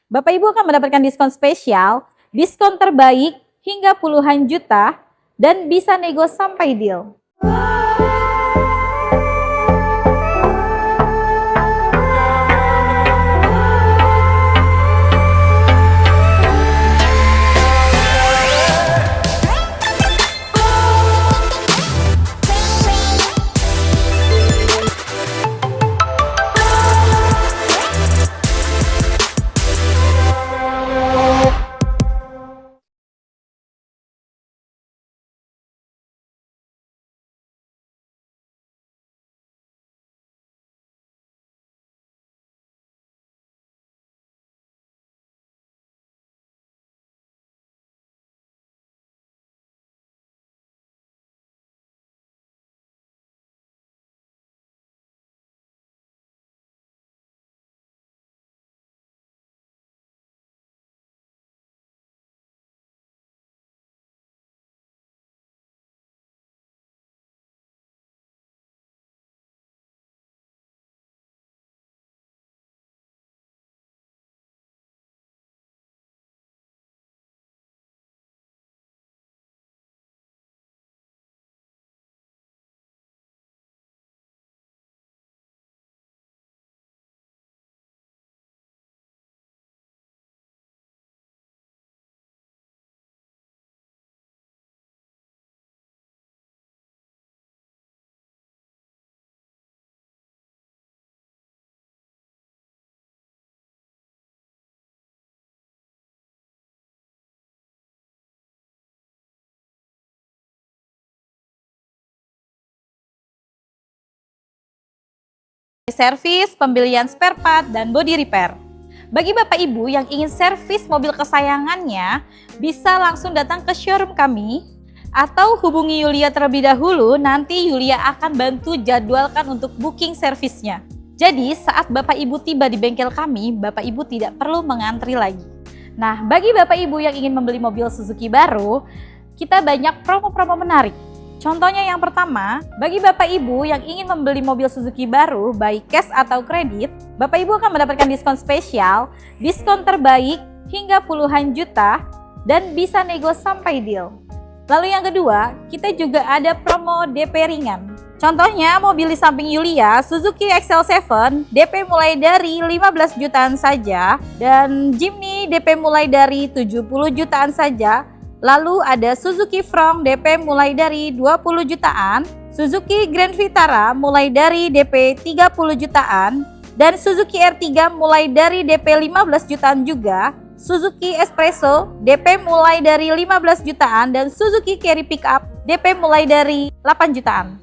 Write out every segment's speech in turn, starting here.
Bapak Ibu akan mendapatkan diskon spesial, diskon terbaik hingga puluhan juta, dan bisa nego sampai deal. Servis, pembelian spare part, dan body repair. Bagi Bapak Ibu yang ingin servis mobil kesayangannya, bisa langsung datang ke showroom kami atau hubungi Yulia terlebih dahulu, nanti Yulia akan bantu jadwalkan untuk booking servisnya. Jadi saat Bapak Ibu tiba di bengkel kami, Bapak Ibu tidak perlu mengantri lagi. Nah, bagi Bapak Ibu yang ingin membeli mobil Suzuki baru, kita banyak promo-promo menarik. Contohnya yang pertama, bagi Bapak Ibu yang ingin membeli mobil Suzuki baru, baik cash atau kredit, Bapak Ibu akan mendapatkan diskon spesial, diskon terbaik hingga puluhan juta, dan bisa nego sampai deal. Lalu yang kedua, kita juga ada promo DP ringan. Contohnya mobil di samping Yulia, Suzuki XL7, DP mulai dari 15 jutaan saja, dan Jimny DP mulai dari 70 jutaan saja. Lalu ada Suzuki Front DP mulai dari 20 jutaan, Suzuki Grand Vitara mulai dari DP 30 jutaan, dan Suzuki R3 mulai dari DP 15 jutaan juga, Suzuki Espresso DP mulai dari 15 jutaan, dan Suzuki Carry Pickup DP mulai dari 8 jutaan.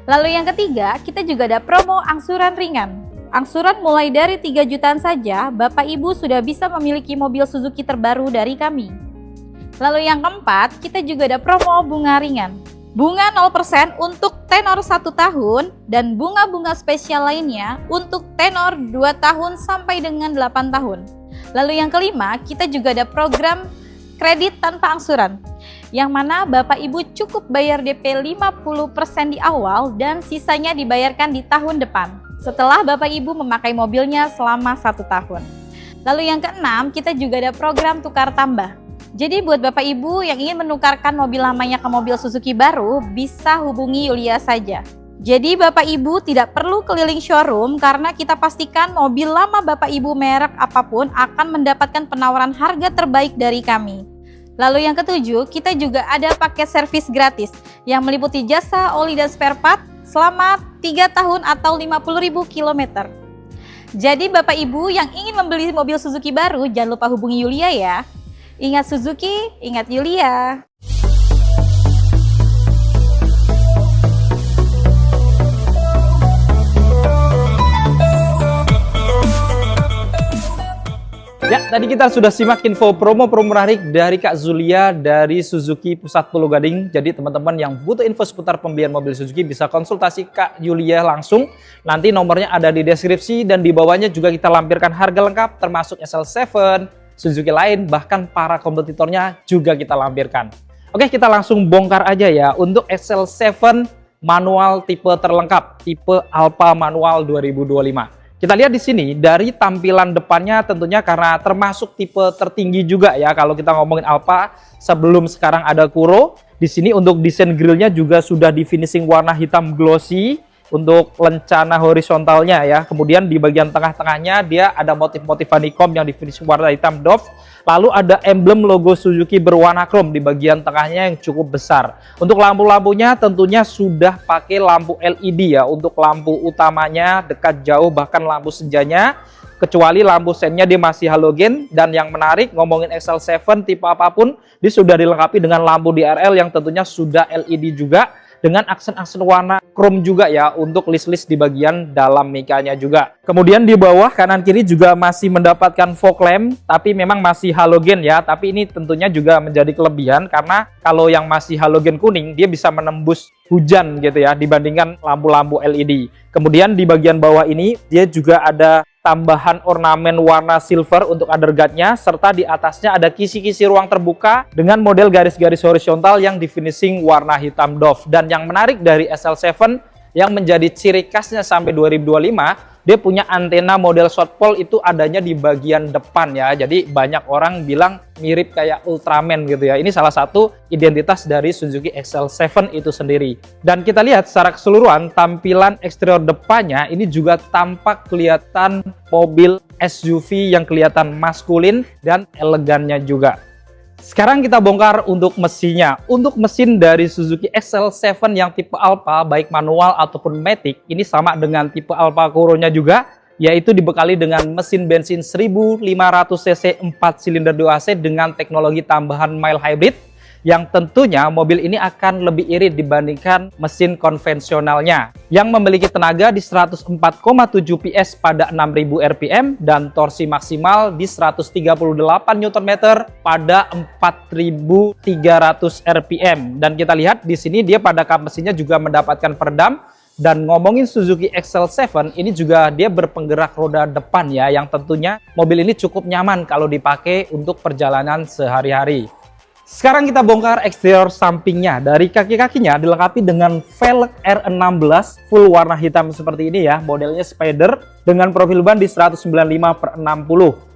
Lalu yang ketiga, kita juga ada promo angsuran ringan. Angsuran mulai dari 3 jutaan saja, Bapak Ibu sudah bisa memiliki mobil Suzuki terbaru dari kami. Lalu yang keempat, kita juga ada promo bunga ringan. Bunga 0% untuk tenor 1 tahun dan bunga-bunga spesial lainnya untuk tenor 2 tahun sampai dengan 8 tahun. Lalu yang kelima, kita juga ada program kredit tanpa angsuran, yang mana Bapak Ibu cukup bayar DP 50% di awal dan sisanya dibayarkan di tahun depan setelah Bapak Ibu memakai mobilnya selama 1 tahun. Lalu yang keenam, kita juga ada program tukar tambah. Jadi buat Bapak Ibu yang ingin menukarkan mobil lamanya ke mobil Suzuki baru, bisa hubungi Yulia saja. Jadi Bapak Ibu tidak perlu keliling showroom karena kita pastikan mobil lama Bapak Ibu merek apapun akan mendapatkan penawaran harga terbaik dari kami. Lalu yang ketujuh, kita juga ada paket servis gratis yang meliputi jasa oli dan spare part selama 3 tahun atau 50.000 km. Jadi Bapak Ibu yang ingin membeli mobil Suzuki baru, jangan lupa hubungi Yulia ya. Ingat Suzuki, ingat Yulia. Ya, tadi kita sudah simak info promo-promo menarik dari Kak Zulia dari Suzuki Pusat Pulau Gading. Jadi teman-teman yang butuh info seputar pembelian mobil Suzuki bisa konsultasi Kak Yulia langsung. Nanti nomornya ada di deskripsi dan di bawahnya juga kita lampirkan harga lengkap termasuk SL7, Suzuki lain, bahkan para kompetitornya juga kita lampirkan. Oke, kita langsung bongkar aja ya untuk XL7 manual tipe terlengkap, tipe Alpha manual 2025. Kita lihat di sini dari tampilan depannya tentunya karena termasuk tipe tertinggi juga ya kalau kita ngomongin Alfa sebelum sekarang ada Kuro. Di sini untuk desain grillnya juga sudah di finishing warna hitam glossy untuk lencana horizontalnya ya. Kemudian di bagian tengah-tengahnya dia ada motif-motif honeycomb yang di finishing warna hitam doff. Lalu ada emblem logo Suzuki berwarna chrome di bagian tengahnya yang cukup besar. Untuk lampu-lampunya tentunya sudah pakai lampu LED ya. Untuk lampu utamanya, dekat jauh, bahkan lampu senjanya. Kecuali lampu sennya dia masih halogen. Dan yang menarik ngomongin XL7 tipe apapun, dia sudah dilengkapi dengan lampu DRL yang tentunya sudah LED juga. Dengan aksen-aksen warna chrome juga ya untuk list-list di bagian dalam mikanya juga. Kemudian di bawah kanan kiri juga masih mendapatkan fog lamp, tapi memang masih halogen ya. Tapi ini tentunya juga menjadi kelebihan karena kalau yang masih halogen kuning dia bisa menembus hujan gitu ya dibandingkan lampu-lampu LED. Kemudian di bagian bawah ini dia juga ada tambahan ornamen warna silver untuk underguardnya, serta di atasnya ada kisi-kisi ruang terbuka dengan model garis-garis horizontal yang di finishing warna hitam doff. Dan yang menarik dari SL7 yang menjadi ciri khasnya sampai 2025, dia punya antena model short pole itu adanya di bagian depan ya. Jadi banyak orang bilang mirip kayak Ultraman gitu ya. Ini salah satu identitas dari Suzuki XL7 itu sendiri. Dan kita lihat secara keseluruhan tampilan eksterior depannya ini juga tampak kelihatan mobil SUV yang kelihatan maskulin dan elegannya juga. Sekarang kita bongkar untuk mesinnya. Untuk mesin dari Suzuki XL7 yang tipe Alfa, baik manual ataupun matic, ini sama dengan tipe Alfa Kuro-nya juga, yaitu dibekali dengan mesin bensin 1500 cc 4 silinder 2AC dengan teknologi tambahan mild hybrid, yang tentunya mobil ini akan lebih irit dibandingkan mesin konvensionalnya yang memiliki tenaga di 104,7 PS pada 6000 rpm dan torsi maksimal di 138 Nm pada 4300 rpm. Dan kita lihat di sini dia pada kap mesinnya juga mendapatkan peredam. Dan ngomongin Suzuki XL7 ini juga dia berpenggerak roda depan ya, yang tentunya mobil ini cukup nyaman kalau dipakai untuk perjalanan sehari-hari. Sekarang kita bongkar eksterior sampingnya. Dari kaki-kakinya dilengkapi dengan velg R16 full warna hitam seperti ini ya. Modelnya Spider dengan profil ban di 195/60.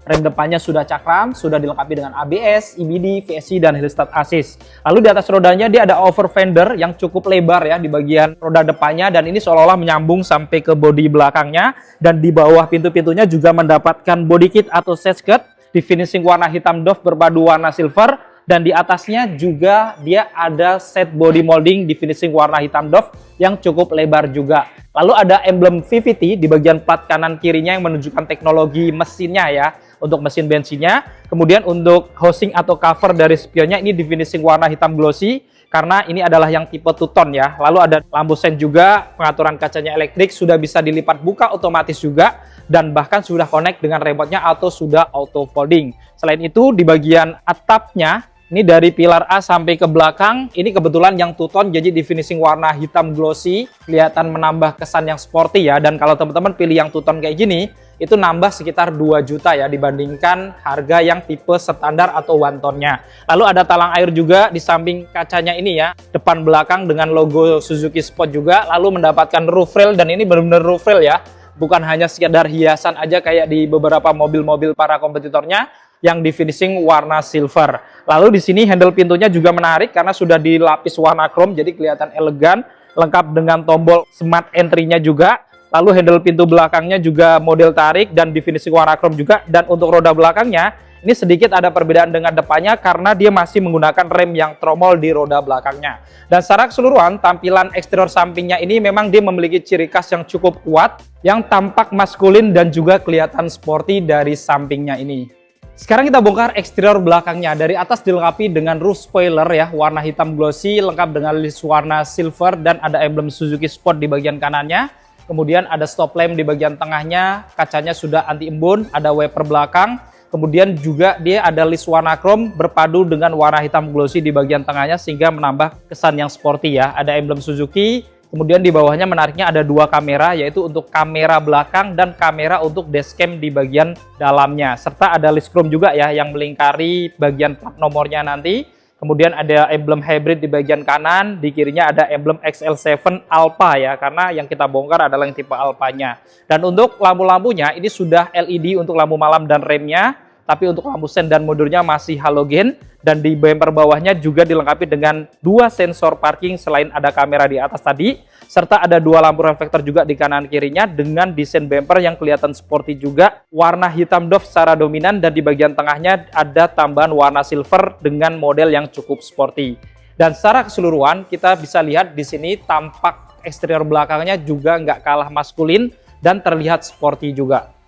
Rem depannya sudah cakram, sudah dilengkapi dengan ABS, EBD, VSC, dan Hill Start Assist. Lalu di atas rodanya dia ada over fender yang cukup lebar ya di bagian roda depannya, dan ini seolah-olah menyambung sampai ke bodi belakangnya. Dan di bawah pintu-pintunya juga mendapatkan body kit atau set skirt di finishing warna hitam doff berpadu warna silver. Dan di atasnya juga dia ada set body molding di finishing warna hitam doff yang cukup lebar juga. Lalu ada emblem VVT di bagian plat kanan kirinya yang menunjukkan teknologi mesinnya ya, untuk mesin bensinnya. Kemudian untuk housing atau cover dari spionnya ini di finishing warna hitam glossy karena ini adalah yang tipe two-tone ya. Lalu ada lampu sen juga, pengaturan kacanya elektrik, sudah bisa dilipat buka otomatis juga, dan bahkan sudah connect dengan remote-nya atau sudah auto folding. Selain itu di bagian atapnya ini dari pilar A sampai ke belakang, ini kebetulan yang two-tone jadi di finishing warna hitam glossy, kelihatan menambah kesan yang sporty ya. Dan kalau teman-teman pilih yang two-tone kayak gini, itu nambah sekitar 2 juta ya dibandingkan harga yang tipe standar atau one tone-nya. Lalu ada talang air juga di samping kacanya ini ya, depan belakang dengan logo Suzuki Sport juga, lalu mendapatkan roof rail, dan ini benar-benar roof rail ya, bukan hanya sekedar hiasan aja kayak di beberapa mobil-mobil para kompetitornya yang di finishing warna silver. Lalu di sini handle pintunya juga menarik karena sudah dilapis warna chrome, jadi kelihatan elegan, lengkap dengan tombol smart entry-nya juga. Lalu handle pintu belakangnya juga model tarik dan di finishing warna chrome juga. Dan untuk roda belakangnya ini sedikit ada perbedaan dengan depannya karena dia masih menggunakan rem yang tromol di roda belakangnya. Dan secara keseluruhan tampilan eksterior sampingnya ini memang dia memiliki ciri khas yang cukup kuat, yang tampak maskulin dan juga kelihatan sporty dari sampingnya ini. Sekarang kita bongkar eksterior belakangnya. Dari atas dilengkapi dengan roof spoiler ya, warna hitam glossy, lengkap dengan list warna silver dan ada emblem Suzuki Sport di bagian kanannya. Kemudian ada stop lamp di bagian tengahnya, kacanya sudah anti embun, ada wiper belakang. Kemudian juga dia ada list warna chrome berpadu dengan warna hitam glossy di bagian tengahnya sehingga menambah kesan yang sporty ya. Ada emblem Suzuki. Kemudian di bawahnya menariknya ada 2 kamera, yaitu untuk kamera belakang dan kamera untuk dashcam di bagian dalamnya. Serta ada list chrome juga ya yang melingkari bagian plat nomornya nanti. Kemudian ada emblem hybrid di bagian kanan, di kirinya ada emblem XL7 Alpha ya, karena yang kita bongkar adalah yang tipe Alphanya. Dan untuk lampu-lampunya ini sudah LED untuk lampu malam dan remnya, tapi untuk lampu sen dan mundurnya masih halogen. Dan di bumper bawahnya juga dilengkapi dengan 2 sensor parking selain ada kamera di atas tadi, serta ada 2 lampu reflektor juga di kanan kirinya dengan desain bumper yang kelihatan sporty juga, warna hitam doff secara dominan, dan di bagian tengahnya ada tambahan warna silver dengan model yang cukup sporty. Dan secara keseluruhan kita bisa lihat di sini tampak eksterior belakangnya juga nggak kalah maskulin dan terlihat sporty juga.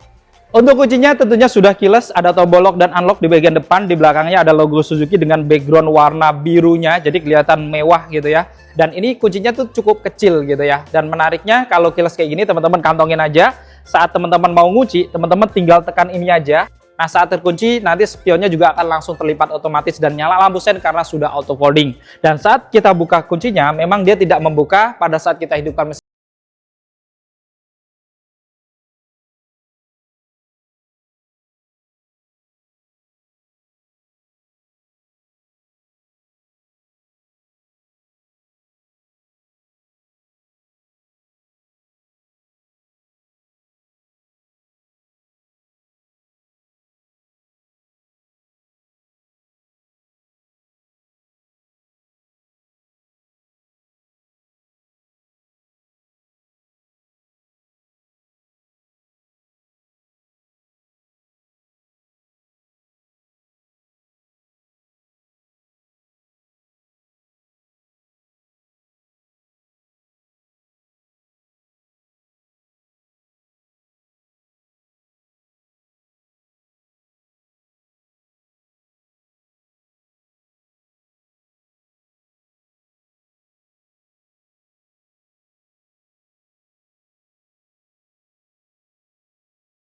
Untuk kuncinya tentunya sudah keyless, ada tombol lock dan unlock di bagian depan, di belakangnya ada logo Suzuki dengan background warna birunya, jadi kelihatan mewah gitu ya. Dan ini kuncinya tuh cukup kecil gitu ya. Dan menariknya kalau keyless kayak gini teman-teman kantongin aja, saat teman-teman mau ngunci, teman-teman tinggal tekan ini aja. Nah saat terkunci nanti spionnya juga akan langsung terlipat otomatis dan nyala lampu sen karena sudah auto folding. Dan saat kita buka kuncinya memang dia tidak membuka pada saat kita hidupkan mesin.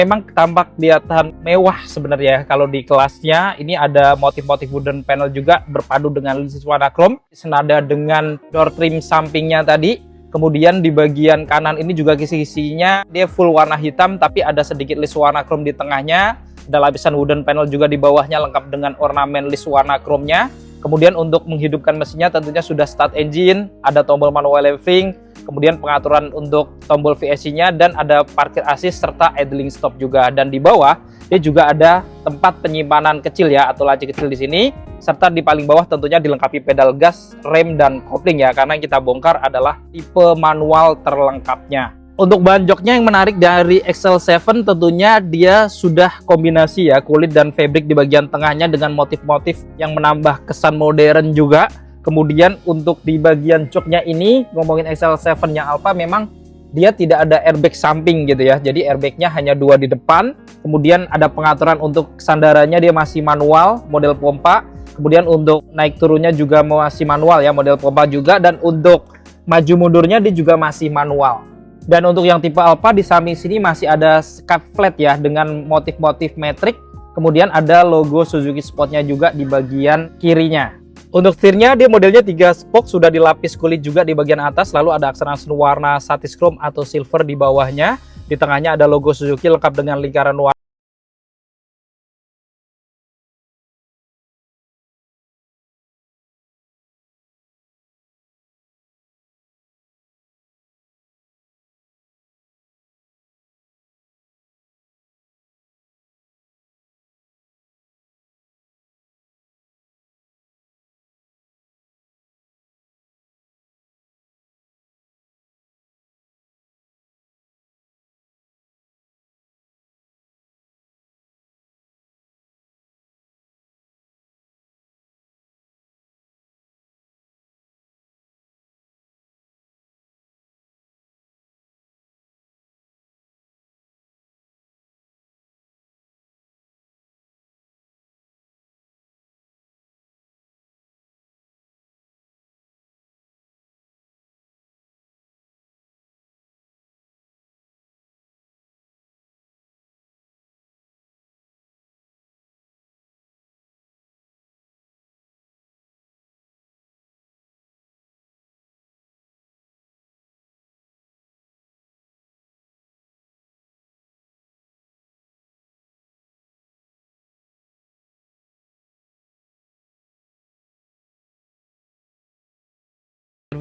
Memang tampak kelihatan mewah sebenarnya ya. Kalau di kelasnya ini ada motif-motif wooden panel juga berpadu dengan list warna chrome senada dengan door trim sampingnya tadi. Kemudian di bagian kanan ini juga kisi-kisinya dia full warna hitam tapi ada sedikit list warna chrome di tengahnya. Ada lapisan wooden panel juga di bawahnya lengkap dengan ornamen list warna chrome-nya. Kemudian untuk menghidupkan mesinnya tentunya sudah start engine, ada tombol manual levering, kemudian pengaturan untuk tombol VSC-nya, dan ada parkir assist serta idling stop juga. Dan di bawah dia juga ada tempat penyimpanan kecil ya atau laci kecil di sini, serta di paling bawah tentunya dilengkapi pedal gas, rem dan kopling ya, karena yang kita bongkar adalah tipe manual terlengkapnya. Untuk bahan joknya yang menarik dari XL7 tentunya dia sudah kombinasi ya kulit dan fabric di bagian tengahnya dengan motif-motif yang menambah kesan modern juga. Kemudian untuk di bagian joknya ini, ngomongin XL7 yang Alpha, memang dia tidak ada airbag samping gitu ya. Jadi airbagnya hanya 2 di depan. Kemudian ada pengaturan untuk sandarannya dia masih manual model pompa. Kemudian untuk naik turunnya juga masih manual ya model pompa juga. Dan untuk maju mundurnya dia juga masih manual. Dan untuk yang tipe Alpha di samping sini masih ada scuff flat ya dengan motif-motif metrik. Kemudian ada logo Suzuki Spotnya juga di bagian kirinya. Untuk setirnya dia modelnya 3 spoke, sudah dilapis kulit juga di bagian atas. Lalu ada aksen-aksen warna satis chrome atau silver di bawahnya. Di tengahnya ada logo Suzuki lengkap dengan lingkaran warna.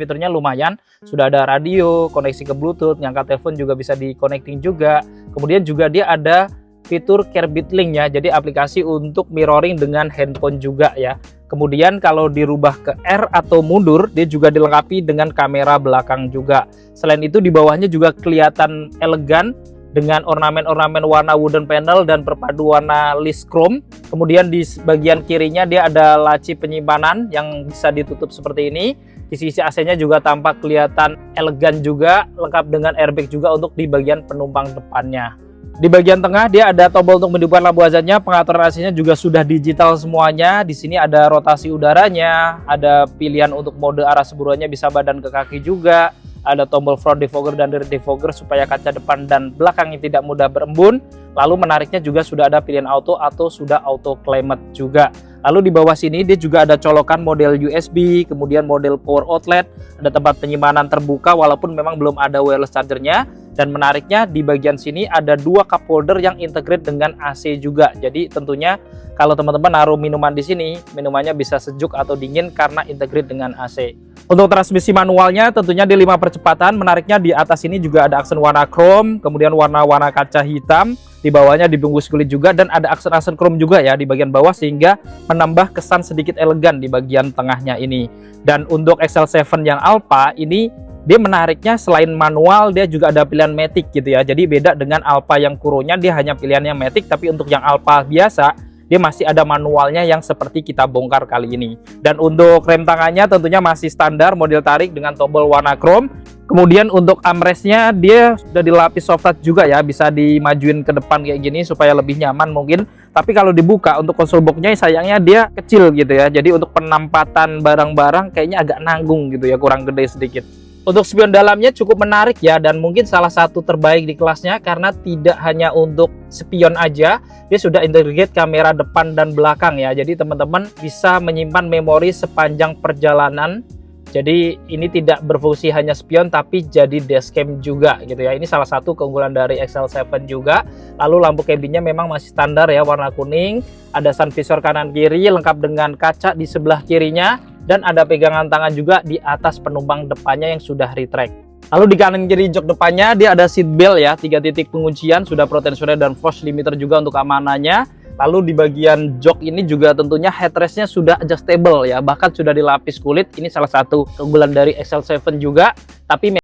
fitur-fiturnya lumayan. Sudah ada radio, koneksi ke Bluetooth, ngangkat telepon juga bisa di-connecting juga. Kemudian juga dia ada fitur Carbit Link ya, jadi aplikasi untuk mirroring dengan handphone juga ya. Kemudian kalau dirubah ke R atau mundur, dia juga dilengkapi dengan kamera belakang juga. Selain itu di bawahnya juga kelihatan elegan dengan ornamen-ornamen warna wooden panel dan perpadu warna list chrome. Kemudian di bagian kirinya dia ada laci penyimpanan yang bisa ditutup seperti ini. Di sisi AC-nya juga tampak kelihatan elegan juga, lengkap dengan airbag juga untuk di bagian penumpang depannya. Di bagian tengah dia ada tombol untuk menghidupkan lampu hazardnya, pengaturan AC-nya juga sudah digital semuanya. Di sini ada rotasi udaranya, ada pilihan untuk mode arah semburuannya bisa badan ke kaki juga. Ada tombol front defogger dan rear defogger supaya kaca depan dan belakangnya tidak mudah berembun. Lalu menariknya juga sudah ada pilihan auto atau sudah auto climate juga. Lalu di bawah sini dia juga ada colokan model USB, kemudian model power outlet, ada tempat penyimpanan terbuka walaupun memang belum ada wireless chargernya. Dan menariknya di bagian sini ada dua cup holder yang integrate dengan AC juga. Jadi tentunya kalau teman-teman naruh minuman di sini, minumannya bisa sejuk atau dingin karena integrate dengan AC. Untuk transmisi manualnya tentunya di 5 percepatan. Menariknya di atas ini juga ada aksen warna chrome, kemudian warna-warna kaca hitam. Di bawahnya dibungkus kulit juga dan ada aksen-aksen chrome juga ya di bagian bawah sehingga menambah kesan sedikit elegan di bagian tengahnya ini. Dan untuk XL7 yang Alpha ini dia menariknya selain manual dia juga ada pilihan matic gitu ya. Jadi beda dengan Alpha yang Kuronya dia hanya pilihannya matic, tapi untuk yang Alpha biasa dia masih ada manualnya yang seperti kita bongkar kali ini. Dan untuk rem tangannya tentunya masih standar model tarik dengan tombol warna chrome. Kemudian untuk armrestnya dia sudah dilapis soft touch juga ya, bisa dimajuin ke depan kayak gini supaya lebih nyaman mungkin. Tapi kalau dibuka untuk konsol boxnya sayangnya dia kecil gitu ya. Jadi untuk penempatan barang-barang kayaknya agak nanggung gitu ya, kurang gede sedikit. Untuk spion dalamnya cukup menarik ya, dan mungkin salah satu terbaik di kelasnya karena tidak hanya untuk spion aja, dia sudah integrate kamera depan dan belakang ya. Jadi teman-teman bisa menyimpan memori sepanjang perjalanan. Jadi ini tidak berfungsi hanya spion tapi jadi dashcam juga gitu ya. Ini salah satu keunggulan dari XL7 juga. Lalu lampu cabinnya memang masih standar ya, warna kuning. Ada sun visor kanan kiri lengkap dengan kaca di sebelah kirinya. Dan ada pegangan tangan juga di atas penumpang depannya yang sudah retract. Lalu di kanan kiri jok depannya dia ada seat belt ya, 3 titik penguncian, sudah proteksioner dan force limiter juga untuk keamanannya. Lalu di bagian jok ini juga tentunya headrestnya sudah adjustable ya, bahkan sudah dilapis kulit. Ini salah satu keunggulan dari XL7 juga. Tapi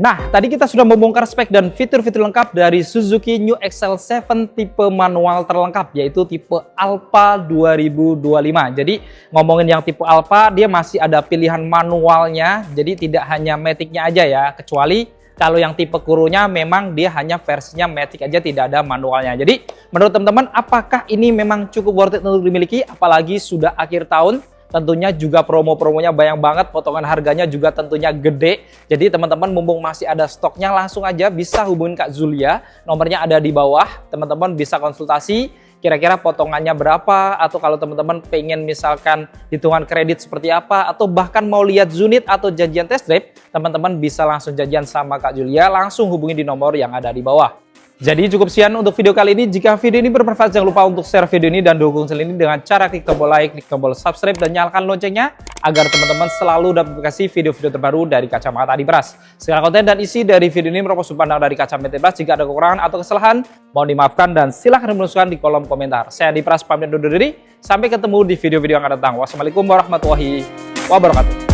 Nah, tadi kita sudah membongkar spek dan fitur-fitur lengkap dari Suzuki New XL7 tipe manual terlengkap, yaitu tipe Alpha 2025. Jadi, ngomongin yang tipe Alpha, dia masih ada pilihan manualnya, jadi tidak hanya matic-nya aja ya, kecuali kalau yang tipe Kuronya memang dia hanya versinya matic aja, tidak ada manualnya. Jadi, menurut teman-teman, apakah ini memang cukup worth it untuk dimiliki? Apalagi sudah akhir tahun, tentunya juga promo-promonya banyak banget, potongan harganya juga tentunya gede. Jadi teman-teman mumpung masih ada stoknya, langsung aja bisa hubungin Kak Zulia. Nomornya ada di bawah, teman-teman bisa konsultasi kira-kira potongannya berapa, atau kalau teman-teman pengen misalkan hitungan kredit seperti apa, atau bahkan mau lihat unit atau janjian test drive, teman-teman bisa langsung janjian sama Kak Zulia, langsung hubungi di nomor yang ada di bawah. Jadi cukup sekian untuk video kali ini. Jika video ini bermanfaat, jangan lupa untuk share video ini dan dukung channel ini dengan cara klik tombol like, klik tombol subscribe, dan nyalakan loncengnya agar teman-teman selalu dapat notifikasi video-video terbaru dari Kacamata Adipras. Segala konten dan isi dari video ini merupakan sudut pandang dari Kacamata Adipras. Jika ada kekurangan atau kesalahan, mohon dimaafkan dan silahkan menuliskan di kolom komentar. Saya Adipras pamit undur diri. Sampai ketemu di video-video yang akan datang. Wassalamualaikum warahmatullahi wabarakatuh.